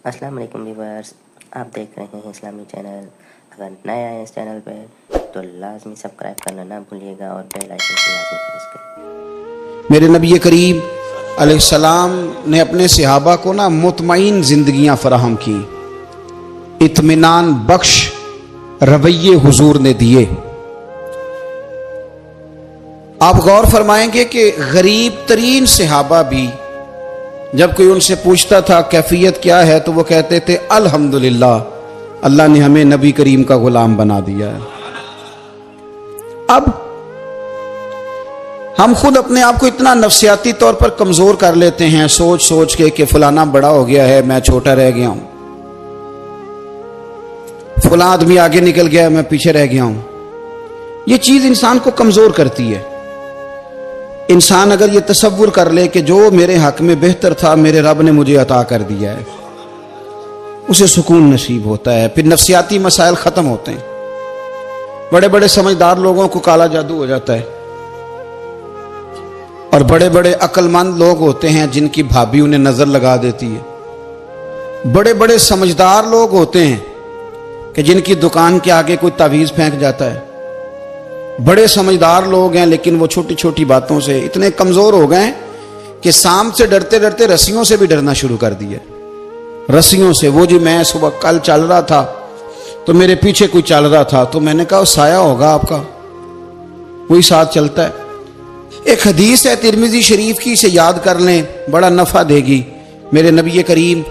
अस्सलाम वालेकुम व्यूअर्स, आप देख रहे हैं इस्लामी चैनल। अगर नए आए इस चैनल पर तो लाजमी सब्सक्राइब करना ना भूलिएगा और बेल आइकन को लाजमी प्रेस करें। मेरे नबी करीम अलैहिस्सलाम ने अपने सहाबा को ना मुतमईन जिंदगियां फराहम की, इत्मीनान बख्श रवैये हुजूर ने दिए। आप गौर फरमाएंगे कि गरीब तरीन सहाबा भी जब कोई उनसे पूछता था कैफियत क्या है तो वो कहते थे अल्हम्दुलिल्लाह, अल्लाह ने हमें नबी करीम का गुलाम बना दिया है। अब हम खुद अपने आप को इतना नफ्सियाती तौर पर कमजोर कर लेते हैं सोच सोच के कि फलाना बड़ा हो गया है, मैं छोटा रह गया हूं, फला आदमी आगे निकल गया है, मैं पीछे रह गया हूं। ये चीज इंसान को कमजोर करती है। इंसान अगर ये तसव्वुर कर ले कि जो मेरे हक में बेहतर था मेरे रब ने मुझे अता कर दिया है, उसे सुकून नसीब होता है, फिर नफ्सियाती मसाइल खत्म होते हैं। बड़े बड़े समझदार लोगों को काला जादू हो जाता है और बड़े बड़े अक्लमंद लोग होते हैं जिनकी भाभी उन्हें नजर लगा देती है। बड़े बड़े समझदार लोग होते हैं कि जिनकी दुकान के आगे कोई तावीज फेंक जाता है। बड़े समझदार लोग हैं लेकिन वो छोटी छोटी बातों से इतने कमजोर हो गए कि सांप से डरते डरते रस्सियों से भी डरना शुरू कर दिया। रस्सियों से, वो जी मैं सुबह कल चल रहा था तो मेरे पीछे कोई चल रहा था तो मैंने कहा साया होगा आपका, वही साथ चलता है। एक हदीस है तिरमिजी शरीफ की, इसे याद कर लें, बड़ा नफा देगी। मेरे नबी करीम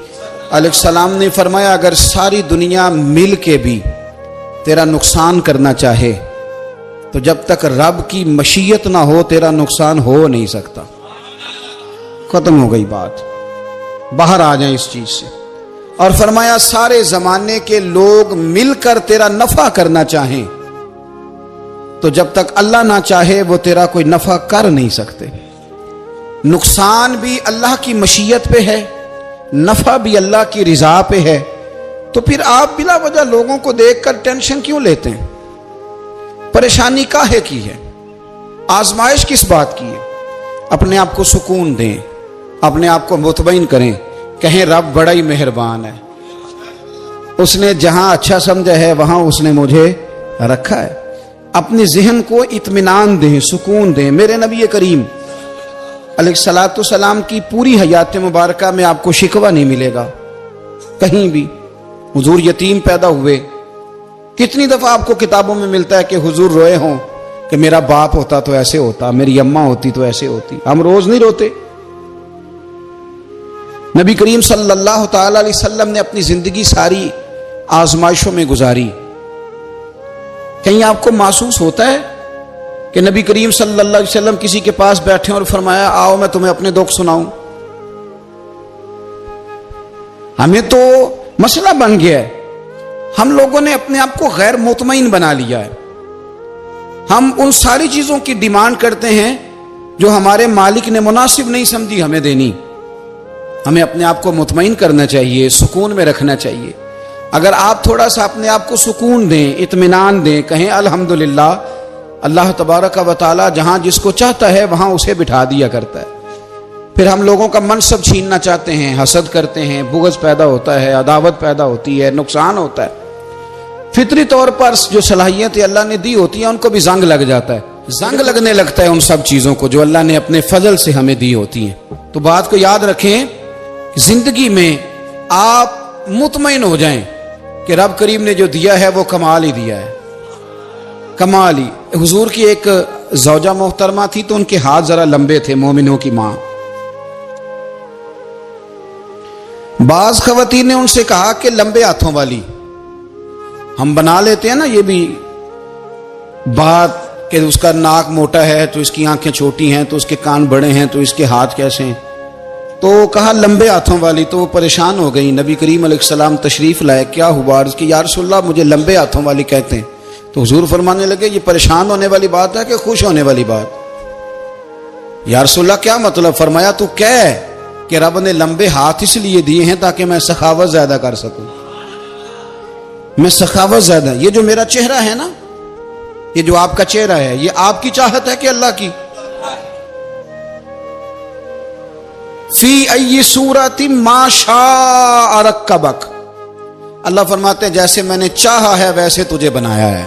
अलैहिस्सलाम ने फरमाया अगर सारी दुनिया मिल के भी तेरा नुकसान करना चाहे तो जब तक रब की मशीयत ना हो तेरा नुकसान हो नहीं सकता। खत्म हो गई बात, बाहर आ जाए इस चीज से। और फरमाया सारे जमाने के लोग मिलकर तेरा नफा करना चाहें तो जब तक अल्लाह ना चाहे वो तेरा कोई नफा कर नहीं सकते। नुकसान भी अल्लाह की मशीयत पे है, नफा भी अल्लाह की रिजा पे है। तो फिर आप बिला वजह लोगों को देखकर टेंशन क्यों लेते हैं? परेशानी काहे की है? आजमाइश किस बात की है? अपने आप को सुकून दें, अपने आप को मुतमईन करें, कहें रब बड़ा ही मेहरबान है, उसने जहां अच्छा समझा है वहां उसने मुझे रखा है। अपने जहन को इत्मीनान दें, सुकून दें। मेरे नबी करीम अलैहिस्सलातु सलाम की पूरी हयात मुबारका में आपको शिकवा नहीं मिलेगा कहीं भी। हुजूर यतीम पैदा हुए, कितनी दफा आपको किताबों में मिलता है कि हुजूर रोए हों कि मेरा बाप होता तो ऐसे होता, मेरी अम्मा होती तो ऐसे होती। हम रोज नहीं रोते। नबी करीम सल्लल्लाहु तआला अलैहि वसल्लम ने अपनी जिंदगी सारी आजमाइशों में गुजारी। कहीं आपको महसूस होता है कि नबी करीम सल्लल्लाहु अलैहि वसल्लम किसी के पास बैठे और फरमाया आओ मैं तुम्हें अपने दुख सुनाऊं? हमें तो मसला बन गया है, हम लोगों ने अपने आप को गैर मुतमईन बना लिया है। हम उन सारी चीजों की डिमांड करते हैं जो हमारे मालिक ने मुनासिब नहीं समझी हमें देनी। हमें अपने आप को मुतमईन करना चाहिए, सुकून में रखना चाहिए। अगर आप थोड़ा सा अपने आप को सुकून दें, इत्मीनान दें, कहें अल्हम्दुलिल्लाह, अल्लाह तबारक व तआला जहां जिसको चाहता है वहां उसे बिठा दिया करता है। फिर हम लोगों का मनसब छीनना चाहते हैं, हसद करते हैं, बुग़्ज़ पैदा होता है, अदावत पैदा होती है, नुकसान होता है। फितरी तौर पर जो सलाहियतें अल्लाह ने दी होती हैं उनको भी जंग लग जाता है, जंग लगने लगता है उन सब चीजों को जो अल्लाह ने अपने फजल से हमें दी होती हैं। तो बात को याद रखें, जिंदगी में आप मुतमईन हो जाएं कि रब करीम ने जो दिया है वो कमाल ही दिया है, कमाल ही। हुजूर की एक ज़ौजा मोहतरमा थी तो उनके हाथ जरा लंबे थे, मोमिनों की मां। बाज खवातीन ने उनसे कहा कि लंबे हाथों वाली, हम बना लेते हैं ना ये भी बात कि उसका नाक मोटा है तो इसकी आंखें छोटी हैं, तो उसके कान बड़े हैं तो इसके हाथ कैसे हैं। तो कहा लंबे हाथों वाली, तो वो परेशान हो गई। नबी करीम अलैहिस्सलाम तशरीफ लाए, क्या हुआ? अर्ज़ की या रसूलल्लाह मुझे लंबे हाथों वाली कहते हैं। तो हुजूर फरमाने लगे ये परेशान होने वाली बात है कि खुश होने वाली बात? या रसूलल्लाह क्या मतलब? फरमाया तू कह कि रब ने लंबे हाथ इसलिए दिए हैं ताकि मैं सखावत ज्यादा कर सकूं। मैं सखावत ज्यादा, ये जो मेरा चेहरा है ना, ये जो आपका चेहरा है, ये आपकी चाहत है कि अल्लाह की? फी अय्यि सूरति मा शाअ रक्कबक। अल्लाह फरमाते हैं जैसे मैंने चाहा है वैसे तुझे बनाया है।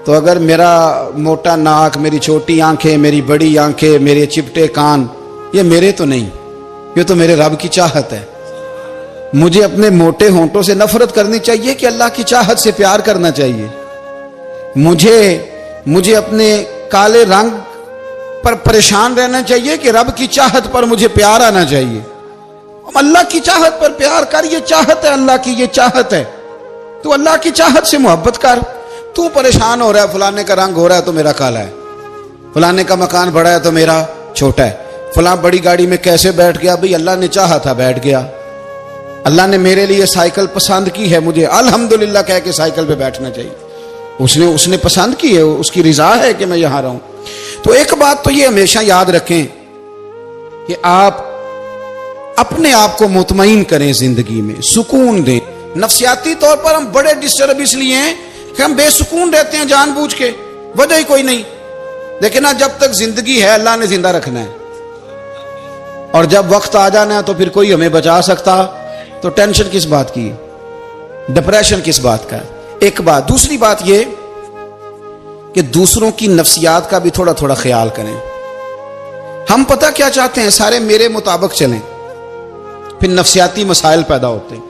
तो अगर मेरा मोटा नाक, मेरी छोटी आंखें, मेरी बड़ी आंखें, मेरे चिपटे कान, ये मेरे तो नहीं, ये तो मेरे रब की चाहत है। मुझे अपने मोटे होंठों से नफरत करनी चाहिए कि अल्लाह की चाहत से प्यार करना चाहिए। मुझे अपने काले रंग पर परेशान रहना चाहिए कि रब की चाहत पर मुझे प्यार आना चाहिए। अल्लाह की चाहत पर प्यार कर, ये चाहत है अल्लाह की, ये चाहत है। तू अल्लाह की चाहत से मोहब्बत कर। तू परेशान हो रहा है, फलाने का रंग हो रहा है तो मेरा काला है, फलाने का मकान बड़ा है तो मेरा छोटा है, फलां बड़ी गाड़ी में कैसे बैठ गया, भाई अल्लाह ने चाहा था बैठ गया। अल्लाह ने मेरे लिए साइकिल पसंद की है, मुझे अल्हम्दुलिल्लाह कह के साइकिल पे बैठना चाहिए। उसने पसंद की है, उसकी रिजा है कि मैं यहां रहूं। तो एक बात तो ये हमेशा याद रखें कि आप अपने आप को मुतमईन करें, जिंदगी में सुकून दें। नफ्सियाती तौर पर हम बड़े डिस्टर्ब इसलिए हैं कि हम बेसुकून रहते हैं जानबूझ के, वजह ही कोई नहीं। लेकिन ना, जब तक जिंदगी है अल्लाह ने जिंदा रखना है, और जब वक्त आ जाना है तो फिर कोई हमें बचा सकता, तो टेंशन किस बात की, डिप्रेशन किस बात का है। एक बात। दूसरी बात ये कि दूसरों की नफ्सियात का भी थोड़ा थोड़ा ख्याल करें। हम पता क्या चाहते हैं, सारे मेरे मुताबिक चलें, फिर नफ्सियाती मसाइल पैदा होते हैं।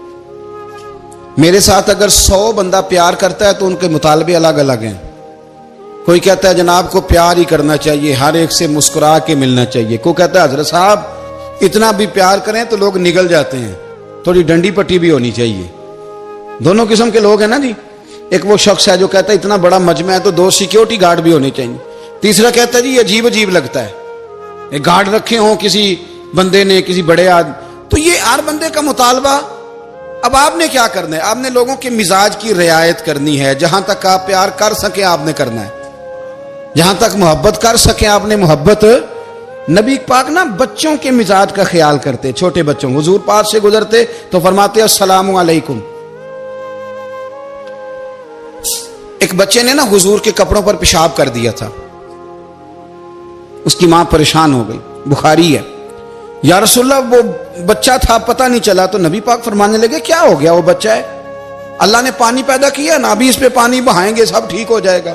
मेरे साथ अगर 100 बंदा प्यार करता है तो उनके मुतालबे अलग अलग हैं। कोई कहता है जनाब को प्यार ही करना चाहिए, हर एक से मुस्कुरा के मिलना चाहिए। कोई कहता है हजरत साहब इतना भी प्यार करें तो लोग निगल जाते हैं, थोड़ी डंडी पट्टी भी होनी चाहिए। दोनों किस्म के लोग हैं ना जी। एक वो शख्स है जो कहता है इतना बड़ा मजमा है तो 2 सिक्योरिटी गार्ड भी होने चाहिए। तीसरा कहता है जी अजीब अजीब लगता है, एक गार्ड रखे हों किसी बंदे ने, किसी बड़े आदमी। तो ये हर बंदे का मुतालबा। अब आपने क्या करना है, आपने लोगों के मिजाज की रियायत करनी है। जहां तक आप प्यार कर सके आपने करना है, जहां तक मोहब्बत कर सके आपने मोहब्बत। नबी पाक ना बच्चों के मिजाज का ख्याल करते, छोटे बच्चों। हुजूर पास से गुजरते तो फरमाते अस्सलामु अलैकुम। एक बच्चे ने ना हुजूर के कपड़ों पर पेशाब कर दिया था, उसकी मां परेशान हो गई। बुखारी है। या रसूलल्लाह वो बच्चा था, पता नहीं चला। तो नबी पाक फरमाने लगे क्या हो गया, वो बच्चा है, अल्लाह ने पानी पैदा किया ना, अभी इस पे पानी बहाएंगे सब ठीक हो जाएगा।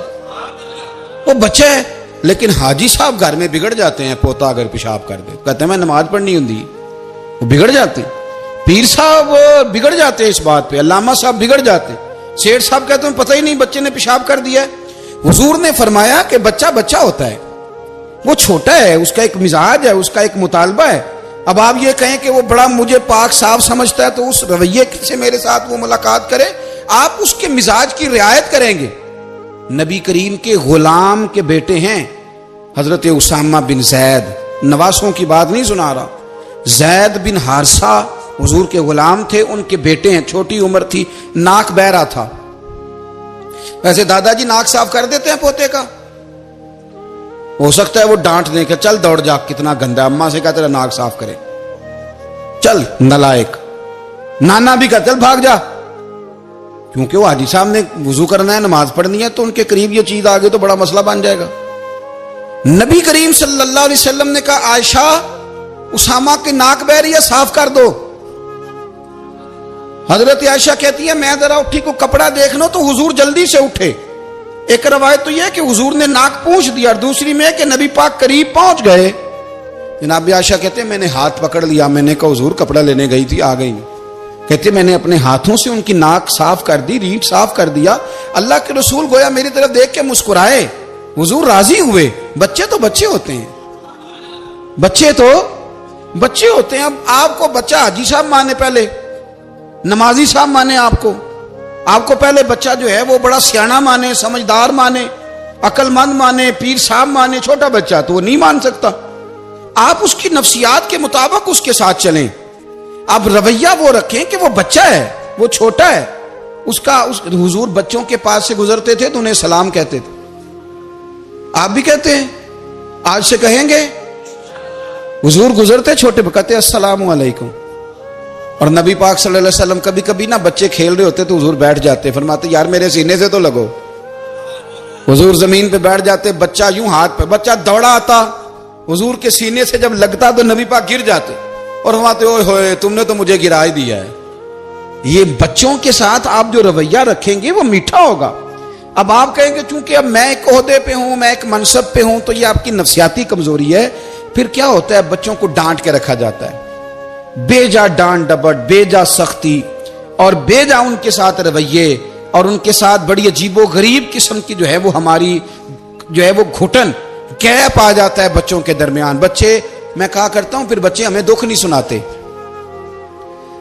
वो बच्चा है। लेकिन हाजी साहब घर में बिगड़ जाते हैं, पोता अगर पेशाब कर दे, कहते हैं मैं नमाज पढ़नी होती, वो बिगड़ जाते। पीर साहब बिगड़ जाते इस बात पे, अल्लामा साहब बिगड़ जाते, सेठ साहब कहते हैं पता ही नहीं बच्चे ने पेशाब कर दिया। हुजूर ने फरमाया कि बच्चा बच्चा होता है, वो छोटा है, उसका एक मिजाज है, उसका एक मुतालबा है। अब आप ये कहें कि वो बड़ा मुझे पाक साफ समझता है तो उस रवैये से मेरे साथ वो मुलाकात करे, आप उसके मिजाज की रियायत करेंगे। नबी करीम के गुलाम के बेटे हैं हजरत उसामा बिन जैद, नवासों की बात नहीं सुना रहा। जैद बिन हारसा हुजूर के गुलाम थे, उनके बेटे हैं। छोटी उम्र थी, नाक बह रहा था। वैसे दादाजी नाक साफ कर देते हैं पोते का, हो सकता है वो डांट दे के चल दौड़ जा, कितना गंदा, अम्मा से कहा तेरा नाक साफ करे, चल नालायक। नाना भी कहा चल भाग जा, क्योंकि वो हाजी साहब ने वुजू करना है, नमाज पढ़नी है, तो उनके करीब ये चीज आ गई तो बड़ा मसला बन जाएगा। नबी करीम सल्लल्लाहु अलैहि वसल्लम ने कहा आयशा उसामा की नाक बह रही है, साफ कर दो। हजरत आयशा कहती है मैं जरा उठी को कपड़ा देख लो, तो हुजूर जल्दी से उठे। एक रवायत तो यह कि हुजूर ने नाक पूंछ दिया, और दूसरी में कि नबी पाक करीब पहुंच गए। जनाब आयशा कहते मैंने हाथ पकड़ लिया, मैंने कहा हुजूर कपड़ा लेने गई थी, आ गई। कहते मैंने अपने हाथों से उनकी नाक साफ कर दी, रीढ़ साफ कर दिया। अल्लाह के रसूल गोया मेरी तरफ देख के मुस्कुराए, हुजूर राजी हुए। बच्चे तो बच्चे होते हैं, बच्चे तो बच्चे होते हैं। अब आपको बच्चा हाजी साहब माने, पहले नमाजी साहब माने, आपको पहले बच्चा जो है वो बड़ा सियाना माने, समझदार माने, अक्लमंद माने, पीर साहब माने। छोटा बच्चा तो वो नहीं मान सकता। आप उसकी नफ्सियात के मुताबिक उसके साथ चलें। आप रवैया वो रखें कि वो बच्चा है, वो छोटा है। हुजूर बच्चों के पास से गुजरते थे तो उन्हें सलाम कहते थे। आप भी कहते हैं, आज से कहेंगे। हुजूर गुजरते छोटे कहते अस्सलामु अलैकुम। और नबी पाक सल्लल्लाहु अलैहि वसल्लम कभी कभी ना बच्चे खेल रहे होते तो हुजूर बैठ जाते, फरमाते यार मेरे सीने से तो लगो। हुजूर जमीन पे बैठ जाते, बच्चा यूं हाथ पे, बच्चा दौड़ा आता, हुजूर के सीने से जब लगता तो नबी पाक गिर जाते और फरमाते ओए होए तुमने तो मुझे गिरा ही दिया है। ये बच्चों के साथ आप जो रवैया रखेंगे वो मीठा होगा। अब आप कहेंगे चूंकि अब मैं एक ओहदे पे हूं, मैं एक मनसब पे हूं, तो ये आपकी नफसियाती कमजोरी है। फिर क्या होता है, बच्चों को डांट के रखा जाता है, बेजा डांट डपट, बेजा सख्ती और बेजा उनके साथ रवैये और उनके साथ बड़ी अजीबो गरीब किस्म की जो है वो हमारी जो है वो घुटन गैप आ जाता है बच्चों के दरमियान। बच्चे, मैं कहा करता हूं, फिर बच्चे हमें दुख नहीं सुनाते,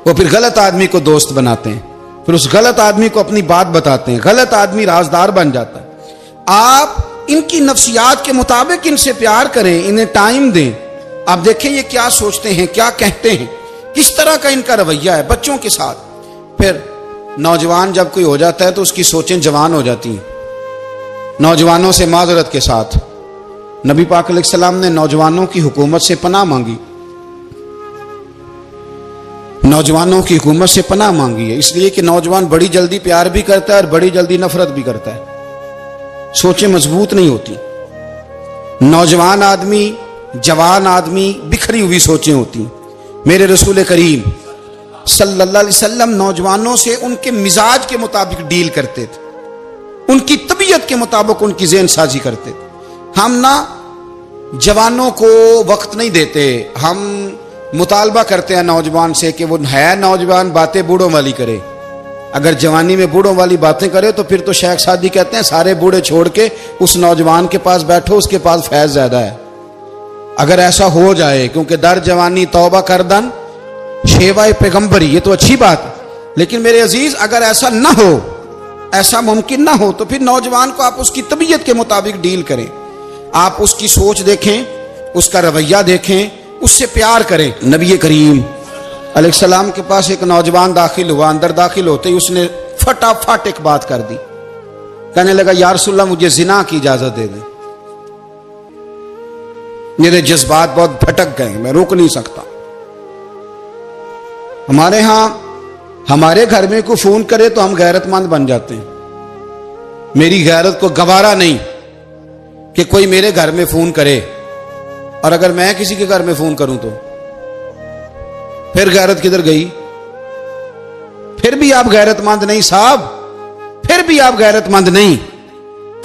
वो फिर गलत आदमी को दोस्त बनाते हैं, फिर उस गलत आदमी को अपनी बात बताते हैं, गलत आदमी राजदार बन जाता है। आप इनकी नफ्सियात के मुताबिक इनसे प्यार करें, इन्हें टाइम दें। आप देखें ये क्या सोचते हैं, क्या कहते हैं, किस तरह का इनका रवैया है बच्चों के साथ। फिर नौजवान जब कोई हो जाता है तो उसकी सोचें जवान हो जाती हैं। नौजवानों से माजरत के साथ नबी पाक अलैहिस्सलाम ने नौजवानों की हुकूमत से पनाह मांगी, नौजवानों की हुकूमत से पनाह मांगी है, इसलिए कि नौजवान बड़ी जल्दी प्यार भी करता है और बड़ी जल्दी नफरत भी करता है। सोचें मजबूत नहीं होती। नौजवान आदमी, जवान आदमी, बिखरी हुई सोचें होती। मेरे रसूल करीम सल्लल्लाहु अलैहि वसल्लम नौजवानों से उनके मिजाज के मुताबिक डील करते थे, उनकी तबीयत के मुताबिक उनकी ज़हन साजी करते थे। हम ना जवानों को वक्त नहीं देते, हम मुतालबा करते हैं नौजवान से कि वो है नौजवान, बातें बूढ़ों वाली करे। अगर जवानी में बूढ़ों वाली बातें करे तो फिर तो शेख सादी कहते हैं सारे बूढ़े छोड़ के उस नौजवान के पास बैठो, उसके पास फैज ज्यादा है। अगर ऐसा हो जाए, क्योंकि दर जवानी तौबा करदन शेवाए पैगंबरी, ये तो अच्छी बात है, लेकिन मेरे अजीज अगर ऐसा ना हो, ऐसा मुमकिन ना हो, तो फिर नौजवान को आप उसकी तबीयत के मुताबिक डील करें। आप उसकी सोच देखें, उसका रवैया देखें, उससे प्यार करें। नबी करीम अलैहिस्सलाम के पास एक नौजवान दाखिल हुआ, अंदर दाखिल होते ही उसने फटाफट एक बात कर दी, कहने लगा या रसूलल्लाह मुझे जिना की इजाजत दे दें। मेरे जज्बात बहुत भटक गए, मैं रोक नहीं सकता। हमारे यहां हमारे घर में कोई फोन करे तो हम गैरतमंद बन जाते हैं। मेरी गैरत को गवारा नहीं कि कोई मेरे घर में फोन करे, और अगर मैं किसी के घर में फोन करूं तो फिर गैरत किधर गई? फिर भी आप गैरतमंद नहीं साहब, फिर भी आप गैरतमंद नहीं।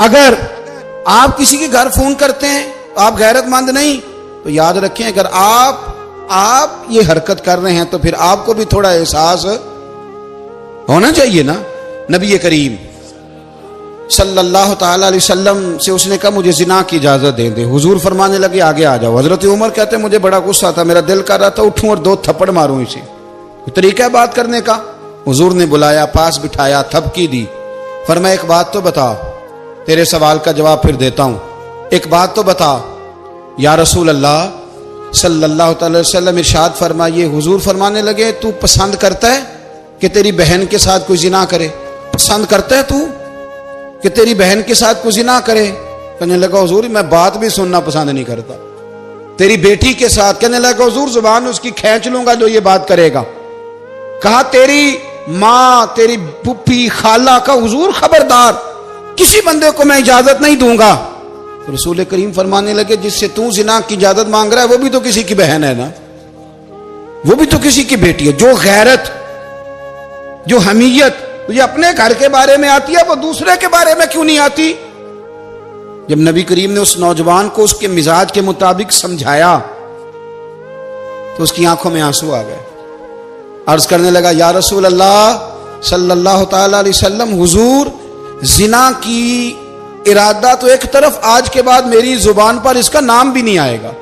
अगर आप किसी के घर फोन करते हैं तो आप गैरतमंद नहीं, तो याद रखें अगर आप ये हरकत कर रहे हैं तो फिर आपको भी थोड़ा एहसास होना चाहिए ना। नबी करीम सल्लल्लाहु ताला अलैहि वसल्लम से उसने कहा मुझे जिना की इजाजत दे दे। हुजूर फरमाने लगे आगे आ जाओ। हजरत उमर कहते मुझे बड़ा गुस्सा था, मेरा दिल कर रहा था उठूं और 2 थप्पड़ मारूं इसे। तरीका है बात करने का। हुजूर ने बुलाया, पास बिठाया, थपकी दी, फरमाया एक बात तो बता, तेरे सवाल का जवाब फिर देता हूं, एक बात तो बता। या रसूल अल्लाह सल्लल्लाहु अलैहि वसल्लम इरशाद फरमाइए। हुजूर फरमाने लगे तू पसंद करता है कि तेरी बहन के साथ कोई जिना करे? पसंद करता है तू कि तेरी बहन के साथ कोई जिना करे? कहने लगा हुजूर मैं बात भी सुनना पसंद नहीं करता। तेरी बेटी के साथ? कहने लगा हुजूर जुबान उसकी खींच लूंगा जो ये बात करेगा। कहा तेरी माँ, तेरी पुप्पी, खाला का? हुजूर खबरदार, किसी बंदे को मैं इजाजत नहीं दूंगा। तो रसूल करीम फरमाने लगे जिससे तू जिना की इजाजत मांग रहा है वो भी तो किसी की बहन है ना, वो भी तो किसी की बेटी है। जो गैरत, जो हमीयत तुझे अपने घर के बारे में आती है वो दूसरे के बारे में क्यों नहीं आती? जब नबी करीम ने उस नौजवान को उसके मिजाज के मुताबिक समझाया तो उसकी आंखों में आंसू आ गए। अर्ज करने लगा या रसूल अल्लाह सल्लल्लाहु ताला अलैहि वसल्लम, हुजूर जिना की इरादा तो एक तरफ, आज के बाद मेरी जुबान पर इसका नाम भी नहीं आएगा।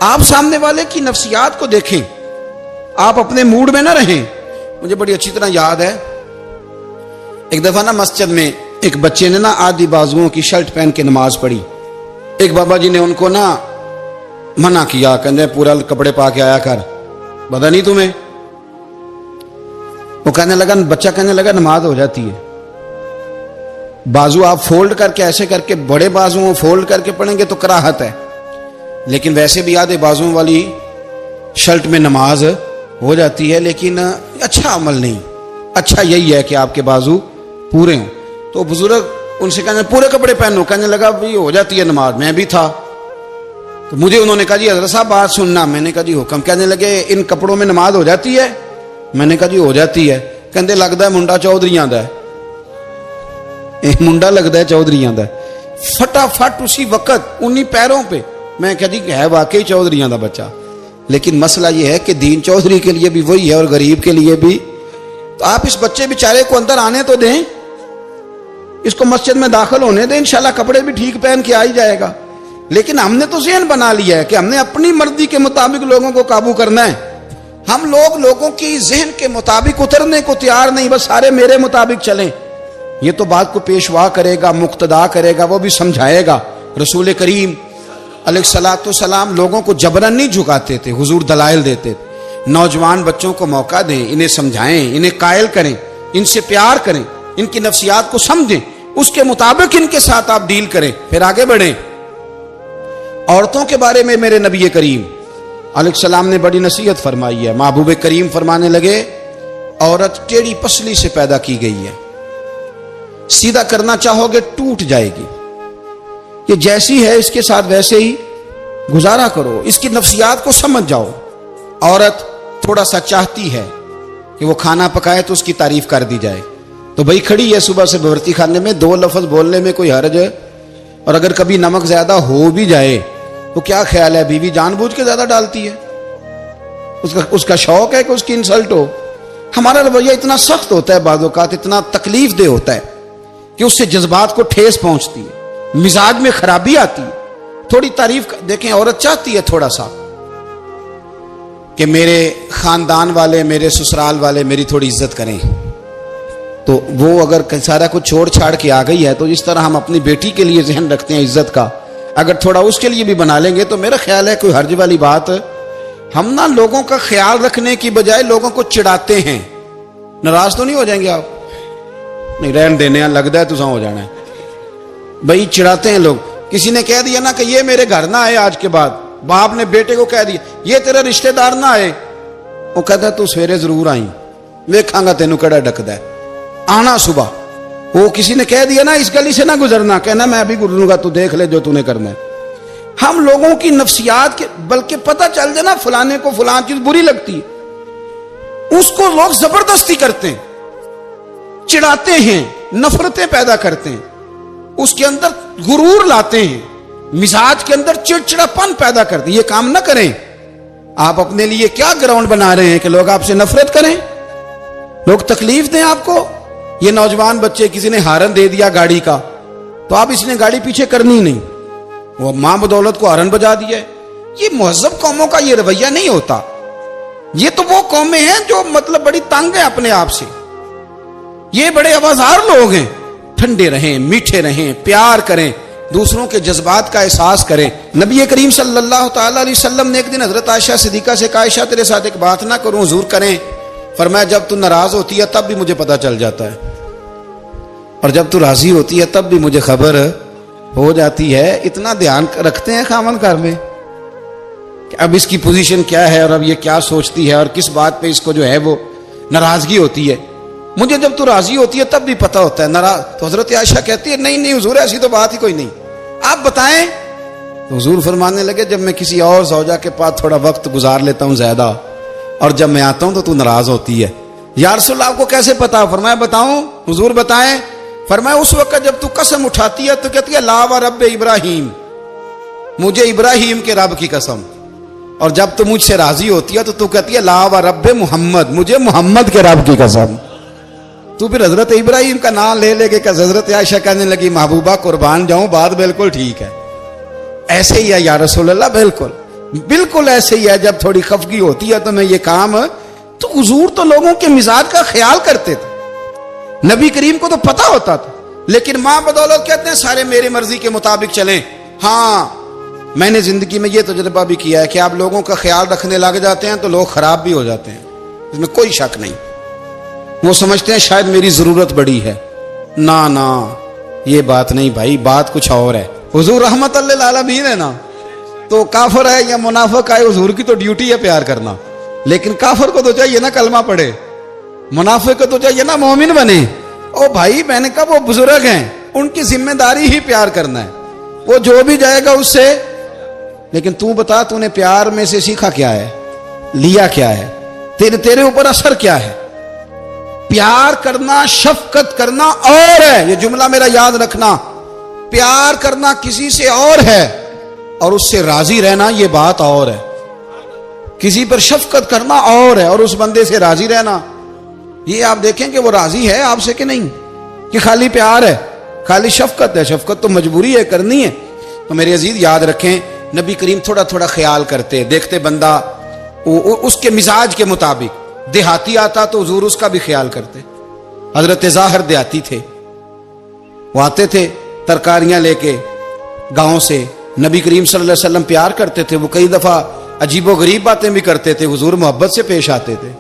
आप सामने वाले की नफ्सियात को देखें, आप अपने मूड में ना रहें। मुझे बड़ी अच्छी तरह याद है एक दफा ना मस्जिद में एक बच्चे ने ना आधी बाजुओं की शर्ट पहन के नमाज पढ़ी। एक बाबा जी ने उनको ना मना किया, कहते पूरा कपड़े पा के आया कर, पता नहीं तुम्हें? वो कहने लगा, बच्चा कहने लगा नमाज हो जाती है, बाजू आप फोल्ड करके ऐसे करके बड़े बाजुओं फोल्ड करके पढ़ेंगे तो कराहत है, लेकिन वैसे भी आधे बाजुओं वाली शर्ट में नमाज हो जाती है, लेकिन अच्छा अमल नहीं। अच्छा यही है कि आपके बाजू पूरे हों। तो बुजुर्ग उनसे कहने पूरे कपड़े पहनो, कहने लगा भाई हो जाती है नमाज, मैं भी था। تو مجھے انہوں نے کہا جی حضرت صاحب بات سننا. میں نے کہا جی حکم. کہنے لگے ان کپڑوں میں نماز ہو جاتی ہے؟ میں نے کہا جی ہو جاتی ہے. کہندے لگتا ہے منڈا چودھریاں دا ہے, منڈا لگتا ہے چودھریاں دا ہے. فٹافٹ اسی وقت انہی پیروں پہ. میں کہا جی ہے واقعی چودھریاں دا بچہ, لیکن مسئلہ یہ ہے کہ دین چودھری کے لیے بھی وہی ہے اور غریب کے لیے بھی. تو آپ اس بچے بیچارے کو اندر آنے تو دیں, اس کو مسجد میں داخل ہونے دیں, انشاءاللہ کپڑے بھی ٹھیک پہن کے آ ہی جائے گا. لیکن ہم نے تو ذہن بنا لیا ہے کہ ہم نے اپنی مرضی کے مطابق لوگوں کو قابو کرنا ہے. ہم لوگوں کی ذہن کے مطابق اترنے کو تیار نہیں, بس سارے میرے مطابق چلیں. یہ تو بات کو پیشوا کرے گا, مقتدا کرے گا, وہ بھی سمجھائے گا. رسول کریم علیہ الصلوۃ والسلام لوگوں کو جبرن نہیں جھکاتے تھے, حضور دلائل دیتے تھے. نوجوان بچوں کو موقع دیں, انہیں سمجھائیں, انہیں قائل کریں, ان سے پیار کریں, ان کی نفسیات کو سمجھیں, اس کے مطابق ان کے ساتھ آپ ڈیل کریں, پھر آگے بڑھیں. عورتوں کے بارے میں میرے نبی کریم علیہ السلام نے بڑی نصیحت فرمائی ہے. محبوب کریم فرمانے لگے عورت ٹیڑھی پسلی سے پیدا کی گئی ہے, سیدھا کرنا چاہو گے ٹوٹ جائے گی. یہ جیسی ہے اس کے ساتھ ویسے ہی گزارا کرو, اس کی نفسیات کو سمجھ جاؤ. عورت تھوڑا سا چاہتی ہے کہ وہ کھانا پکائے تو اس کی تعریف کر دی جائے, تو بھئی کھڑی ہے صبح سے بھرتی خانے میں, 2 لفظ بولنے میں کوئی حرج ہے. اور اگر کبھی نمک زیادہ ہو بھی جائے تو کیا خیال ہے, بیوی جان بوجھ کے زیادہ ڈالتی ہے, اس کا شوق ہے کہ اس کی انسلٹ ہو. ہمارا رویہ اتنا سخت ہوتا ہے, بعض اوقات اتنا تکلیف دہ ہوتا ہے کہ اس سے جذبات کو ٹھیس پہنچتی ہے, مزاج میں خرابی آتی ہے. تھوڑی تعریف دیکھیں, عورت چاہتی ہے تھوڑا سا کہ میرے خاندان والے, میرے سسرال والے میری تھوڑی عزت کریں. تو وہ اگر سارا کچھ چھوڑ چھاڑ کے آ گئی ہے, تو جس طرح ہم اپنی بیٹی کے لیے ذہن رکھتے ہیں عزت کا, اگر تھوڑا اس کے لیے بھی بنا لیں گے تو میرا خیال ہے کوئی حرج والی بات. ہم نہ لوگوں کا خیال رکھنے کی بجائے لوگوں کو چڑھاتے ہیں. ناراض تو نہیں ہو جائیں گے آپ؟ نہیں, رہن دینے لگتا ہے تو ہو جانا ہے بھائی. چڑھاتے ہیں لوگ. کسی نے کہہ دیا نا کہ یہ میرے گھر نہ آئے آج کے بعد, باپ نے بیٹے کو کہہ دیا یہ تیرے رشتہ دار نہ آئے, وہ کہتا ہے تو سویرے ضرور آئی, ویکھاں گا تینوں کڑا ڈکدا ہے, آنا صبح. وہ کسی نے کہہ دیا نا اس گلی سے نہ گزرنا, کہنا میں ابھی گزروں گا, تو دیکھ لے جو تو نے کرنا ہے. ہم لوگوں کی نفسیات کے, بلکہ پتہ چل جائے نا فلانے کو فلان چیز بری لگتی ہے, اس کو لوگ زبردستی کرتے ہیں, چڑھاتے ہیں, نفرتیں پیدا کرتے ہیں, اس کے اندر غرور لاتے ہیں, مزاج کے اندر چڑچڑاپن پیدا کرتے ہیں. یہ کام نہ کریں. آپ اپنے لیے کیا گراؤنڈ بنا رہے ہیں کہ لوگ آپ سے نفرت کریں, لوگ تکلیف دیں آپ کو. یہ نوجوان بچے کسی نے ہارن دے دیا گاڑی کا, تو آپ اس نے گاڑی پیچھے کرنی نہیں, وہ ماں بدولت کو ہارن بجا دیا ہے. یہ مہذب قوموں کا یہ رویہ نہیں ہوتا. یہ تو وہ قومیں ہیں جو مطلب بڑی تنگ ہیں اپنے آپ سے. یہ بڑے آوازار لوگ ہیں. ٹھنڈے رہیں, میٹھے رہیں, پیار کریں, دوسروں کے جذبات کا احساس کریں. نبی کریم صلی اللہ تعالی علیہ وسلم نے ایک دن حضرت عائشہ صدیقہ سے کہا عائشہ تیرے ساتھ ایک بات نہ کروں, حضور کریں. فرمایا جب تو ناراض ہوتی ہے تب بھی مجھے پتہ چل جاتا ہے, اور جب تو راضی ہوتی ہے تب بھی مجھے خبر ہو جاتی ہے. اتنا دھیان رکھتے ہیں خاوند گھر میں کہ اب اس کی پوزیشن کیا ہے, اور اب یہ کیا سوچتی ہے, اور کس بات پہ اس کو جو ہے وہ ناراضگی ہوتی ہے. مجھے جب تو راضی ہوتی ہے تب بھی پتہ ہوتا ہے. ناراض تو حضرت عائشہ کہتی ہے نہیں حضور ایسی تو بات ہی کوئی نہیں, آپ بتائیں. تو حضور فرمانے لگے جب میں کسی اور زوجہ کے پاس تھوڑا وقت گزار لیتا ہوں زیادہ, اور جب میں آتا ہوں تو ناراض ہوتی ہے. یا رسول اللہ آپ کو کیسے پتا؟ فرمایا بتاؤں. حضور بتائیں. فرمایا اس وقت جب تو قسم اٹھاتی ہے تو کہتی ہے لا و رب ابراہیم, مجھے ابراہیم کے رب کی قسم. اور جب تو مجھ سے راضی ہوتی ہے تو کہتی ہے لا و رب محمد, مجھے محمد کے رب کی قسم. تو پھر حضرت ابراہیم کا نام لے کے کہ حضرت عائشہ کہنے لگی محبوبہ قربان جاؤں, بات بالکل ٹھیک ہے. ایسے ہی ہے یا رسول اللہ, بالکل ایسے ہی ہے. جب تھوڑی خفگی ہوتی ہے تو میں یہ کام, تو حضور تو لوگوں کے مزاج کا خیال کرتے تھے. نبی کریم کو تو پتا ہوتا تھا, لیکن ماں بدولت کہتے ہیں سارے میری مرضی کے مطابق چلیں. ہاں میں نے زندگی میں یہ تجربہ بھی کیا ہے کہ آپ لوگوں کا خیال رکھنے لگ جاتے ہیں تو لوگ خراب بھی ہو جاتے ہیں, اس میں کوئی شک نہیں. وہ سمجھتے ہیں شاید میری ضرورت بڑی ہے. نا یہ بات نہیں بھائی, بات کچھ اور ہے. حضور رحمت للعالمین ہے نا, تو کافر ہے یا منافق ہے, حضور کی تو ڈیوٹی ہے پیار کرنا. لیکن کافر کو تو چاہیے نا کلمہ پڑھے, منافق کو تو چاہیے نا مومن بنے. او بھائی میں نے کہا وہ بزرگ ہیں, ان کی ذمہ داری ہی پیار کرنا ہے. وہ جو بھی جائے گا اس سے لیکن تو بتا تو نے پیار میں سے سیکھا کیا ہے, لیا کیا ہے, تیرے اوپر اثر کیا ہے؟ پیار کرنا, شفقت کرنا اور ہے, یہ جملہ میرا یاد رکھنا, پیار کرنا کسی سے اور ہے اور اس سے راضی رہنا یہ بات اور ہے. کسی پر شفقت کرنا اور ہے اور اس بندے سے راضی رہنا, یہ آپ دیکھیں کہ وہ راضی ہے آپ سے کہ نہیں, کہ خالی پیار ہے, خالی شفقت ہے. شفقت تو مجبوری ہے, کرنی ہے. تو میرے عزیز یاد رکھیں, نبی کریم تھوڑا تھوڑا خیال کرتے, دیکھتے بندہ اس کے مزاج کے مطابق, دیہاتی آتا تو حضور اس کا بھی خیال کرتے. حضرت ظاہر دیہاتی تھے, وہ آتے تھے ترکاریاں لے کے گاؤں سے, نبی کریم صلی اللہ علیہ وسلم پیار کرتے تھے. وہ کئی دفعہ عجیب و غریب باتیں بھی کرتے تھے, حضور محبت سے پیش آتے تھے,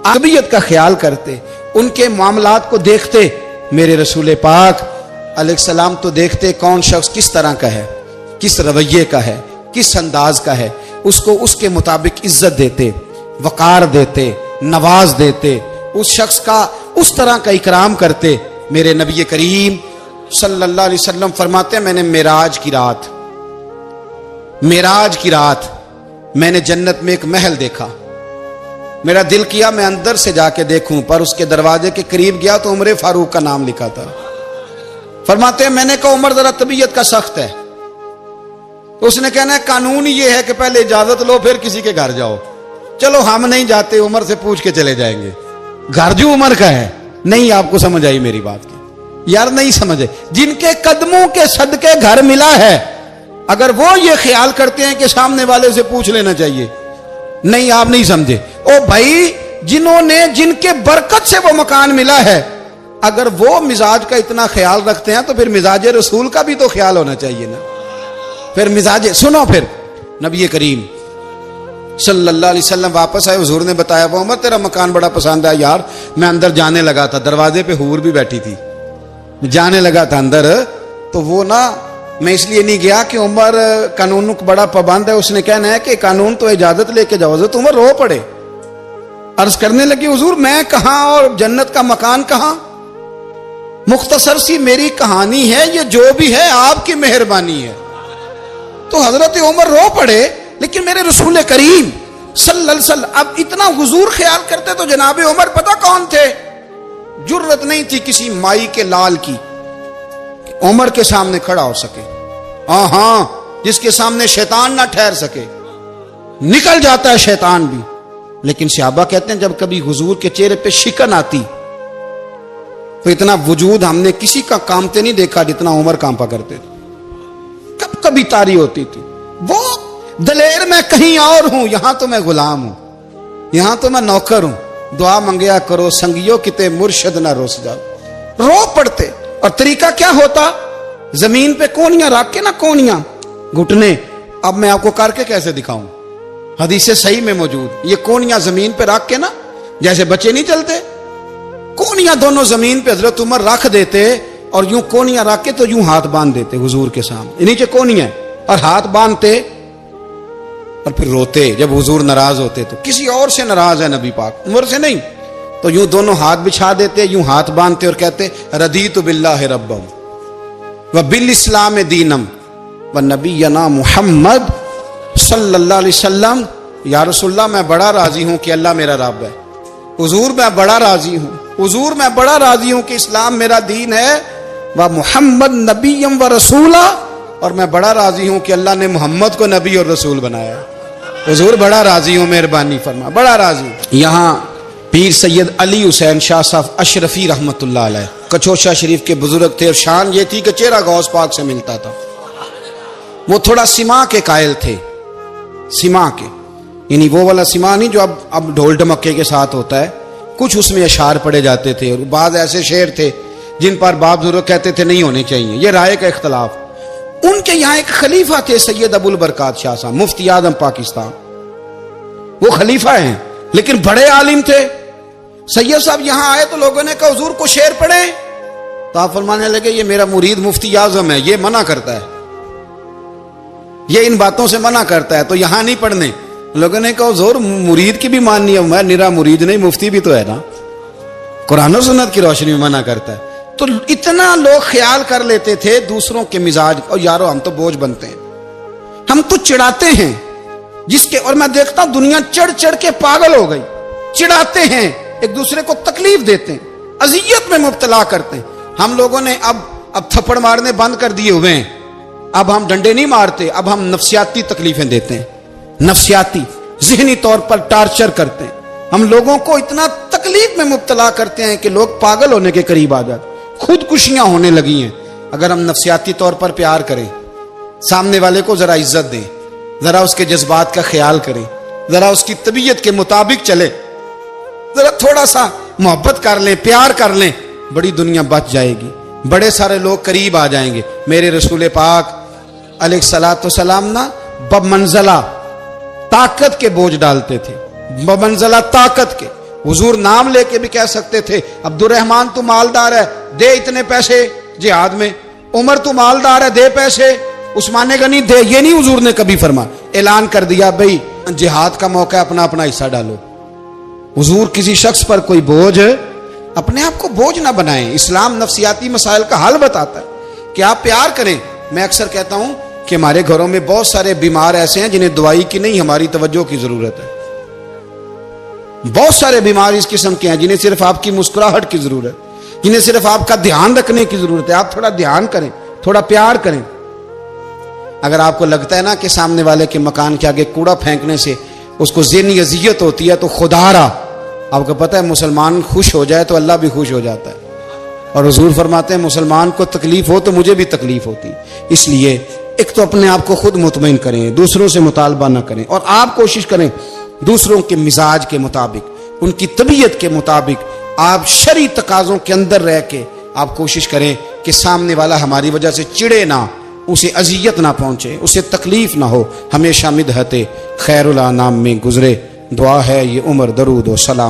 طبیعت کا خیال کرتے, ان کے معاملات کو دیکھتے. میرے رسول پاک علیہ السلام تو دیکھتے کون شخص کس طرح کا ہے, کس رویے کا ہے, کس انداز کا ہے, اس کو اس کے مطابق عزت دیتے, وقار دیتے, نواز دیتے, اس شخص کا اس طرح کا اکرام کرتے. میرے نبی کریم صلی اللہ علیہ وسلم فرماتے ہیں, میں نے معراج کی رات میں نے جنت میں ایک محل دیکھا. میرا دل کیا میں اندر سے جا کے دیکھوں, پر اس کے دروازے کے قریب گیا تو عمر فاروق کا نام لکھا تھا. فرماتے ہیں میں نے کہا عمر ذرا طبیعت کا سخت ہے. اس نے کہنا ہے قانون یہ ہے کہ پہلے اجازت لو پھر کسی کے گھر جاؤ. چلو ہم نہیں جاتے, عمر سے پوچھ کے چلے جائیں گے. گھر جو عمر کا ہے, نہیں آپ کو سمجھ آئی میری بات کی یار, نہیں سمجھے. جن کے قدموں کے صدقے گھر ملا ہے, اگر وہ یہ خیال کرتے ہیں کہ سامنے والے سے پوچھ لینا چاہیے, نہیں آپ نہیں سمجھے. او بھائی, جن کے برکت سے وہ مکان ملا ہے, اگر وہ مزاج کا اتنا خیال رکھتے ہیں تو پھر مزاج رسول کا بھی تو خیال ہونا چاہیے نا. پھر مزاج سنو, پھر نبی کریم صلی اللہ علیہ وسلم واپس آئے. حضور نے بتایا وہ عمر تیرا مکان بڑا پسند ہے یار. میں اندر جانے لگا تھا, دروازے پہ حور بھی بیٹھی تھی, جانے لگا تھا اندر, تو وہ نا میں اس لیے نہیں گیا کہ عمر قانون بڑا پابند ہے. اس نے کہنا ہے کہ قانون تو اجازت لے کے جاؤ. حضرت عمر رو پڑے, عرض کرنے لگی حضور میں کہاں اور جنت کا مکان کہاں, مختصر سی میری کہانی ہے, یہ جو بھی ہے آپ کی مہربانی ہے. تو حضرت عمر رو پڑے. لیکن میرے رسول کریم صلی اللہ علیہ وسلم اب اتنا حضور خیال کرتے تو جناب عمر پتہ کون تھے, جرت نہیں تھی کسی مائی کے لال کی عمر کے سامنے کھڑا ہو سکے. ہاں, جس کے سامنے شیطان نہ ٹھہر سکے, نکل جاتا ہے شیطان بھی. لیکن صحابہ کہتے ہیں جب کبھی حضور کے چہرے پہ شکن آتی تو اتنا وجود ہم نے کسی کا کامتے نہیں دیکھا جتنا عمر کانپا کرتے تھے. کبھی تاری ہوتی تھی وہ دلیر میں کہیں اور ہوں, یہاں تو میں غلام ہوں, یہاں تو میں نوکر ہوں. دعا منگیا کرو سنگیو کتے مرشد نہ روس جاؤ. رو پڑتے. اور طریقہ کیا ہوتا, زمین پہ کونیاں رکھ کے نا, کونیاں گھٹنے, اب میں آپ کو کر کے کیسے دکھاؤں, حدیث صحیح میں موجود. یہ کونیاں زمین پہ رکھ کے نا, جیسے بچے نہیں چلتے, کونیاں دونوں زمین پہ حضرت عمر رکھ دیتے اور یوں کونیاں رکھ کے تو یوں ہاتھ باندھ دیتے حضور کے سامنے, نیچے کونیاں اور ہاتھ باندھتے اور پھر روتے. جب حضور ناراض ہوتے تو کسی اور سے ناراض ہے نبی پاک, عمر سے نہیں, تو یوں دونوں ہاتھ بچھا دیتے, یوں ہاتھ باندھتے اور کہتے رضیت باللہ ربا وبالاسلام دینا ونبینا محمد صلی اللہ علیہ وسلم. یا رسول اللہ میں بڑا راضی ہوں کہ اللہ میرا رب ہے. حضور میں بڑا راضی ہوں, حضور میں بڑا راضی ہوں کہ اسلام میرا دین ہے. و محمد نبیم و رسولہ, اور میں بڑا راضی ہوں کہ اللہ نے محمد کو نبی اور رسول بنایا. حضور بڑا راضی ہوں, مہربانی فرما, بڑا راضی. یہاں پیر سید علی حسین شاہ صاحب اشرفی رحمت اللہ علیہ کچوشا شریف کے بزرگ تھے, اور شان یہ تھی کہ چہرہ غوث پاک سے ملتا تھا. وہ تھوڑا سما کے قائل تھے, سما کے, یعنی وہ والا سما نہیں جو اب ڈھول ڈمکے کے ساتھ ہوتا ہے, کچھ اس میں اشعار پڑے جاتے تھے. اور بعض ایسے شعر تھے جن پر باپ بزرگ کہتے تھے نہیں ہونے چاہیے, یہ رائے کا اختلاف. ان کے یہاں ایک خلیفہ تھے سید ابو البرکات شاہ صاحب, مفتی اعظم پاکستان. وہ خلیفہ ہیں لیکن بڑے عالم تھے. سید صاحب یہاں آئے تو لوگوں نے کہا حضور کو شعر پڑھیں, تو آپ فرمانے لگے یہ میرا مرید مفتی اعظم ہے, یہ منع کرتا ہے, یہ ان باتوں سے منع کرتا ہے, تو یہاں نہیں پڑھنے. لوگوں نے کہا حضور مرید کی بھی ماننی ہے, میں نرا مرید نہیں, مفتی بھی تو ہے نا, قرآن و سنت کی روشنی میں منع کرتا ہے. تو اتنا لوگ خیال کر لیتے تھے دوسروں کے مزاج, اور یارو ہم تو بوجھ بنتے ہیں. ہم تو چڑھاتے ہیں جس کے, اور میں دیکھتا ہوں دنیا چڑھ چڑھ کے پاگل ہو گئی, چڑھاتے ہیں ایک دوسرے کو تکلیف دیتے ہیں, اذیت میں مبتلا کرتے ہیں. ہم لوگوں نے اب تھپڑ مارنے بند کر دیے ہوئے ہیں, اب ہم ڈنڈے نہیں مارتے, اب ہم نفسیاتی تکلیفیں دیتے ہیں, نفسیاتی ذہنی طور پر ٹارچر کرتے ہیں. ہم لوگوں کو اتنا تکلیف میں مبتلا کرتے ہیں کہ لوگ پاگل ہونے کے قریب آ جاتے, خودکشیاں ہونے لگی ہیں. اگر ہم نفسیاتی طور پر پیار کریں, سامنے والے کو ذرا عزت دیں, ذرا اس کے جذبات کا خیال کریں, ذرا اس کی طبیعت کے مطابق چلے, ذرا تھوڑا سا محبت کر لیں, پیار کر لیں, بڑی دنیا بچ جائے گی, بڑے سارے لوگ قریب آ جائیں گے. میرے رسول پاک علیہ الصلوۃ والسلام نا بمنزلہ طاقت کے بوجھ ڈالتے تھے, بمنزلہ طاقت کے. حضور نام لے کے بھی کہہ سکتے تھے عبد الرحمن تو مالدار ہے, دے اتنے پیسے جہاد میں, عمر تو مالدار ہے, دے پیسے, عثمان غنی دے. یہ نہیں حضور نے کبھی فرمایا, اعلان کر دیا بھئی جہاد کا موقع ہے, اپنا اپنا حصہ ڈالو. حضور کسی شخص پر کوئی بوجھ, اپنے آپ کو بوجھ نہ بنائیں. اسلام نفسیاتی مسائل کا حل بتاتا ہے کہ آپ پیار کریں. میں اکثر کہتا ہوں کہ ہمارے گھروں میں بہت سارے بیمار ایسے ہیں جنہیں دوائی کی نہیں, ہماری توجہ کی ضرورت ہے. بہت سارے بیمار اس قسم کے ہیں جنہیں صرف آپ کی مسکراہٹ کی ضرورت, جنہیں صرف آپ کا دھیان رکھنے کی ضرورت ہے. آپ تھوڑا دھیان کریں, تھوڑا پیار کریں. اگر آپ کو لگتا ہے نا کہ سامنے والے کے مکان کے آگے کوڑا پھینکنے سے اس کو ذہنی اذیت ہوتی ہے, تو خدا را, آپ کو پتہ ہے مسلمان خوش ہو جائے تو اللہ بھی خوش ہو جاتا ہے. اور حضور فرماتے ہیں مسلمان کو تکلیف ہو تو مجھے بھی تکلیف ہوتی. اس لیے ایک تو اپنے آپ کو خود مطمئن کریں, دوسروں سے مطالبہ نہ کریں, اور آپ کوشش کریں دوسروں کے مزاج کے مطابق, ان کی طبیعت کے مطابق, آپ شرعی تقاضوں کے اندر رہ کے آپ کوشش کریں کہ سامنے والا ہماری وجہ سے چڑے نہ, اسے اذیت نہ پہنچے, اسے تکلیف نہ ہو, ہمیشہ مدحت خیر الانام میں گزرے. دعا ہے یہ عمر درود و سلام.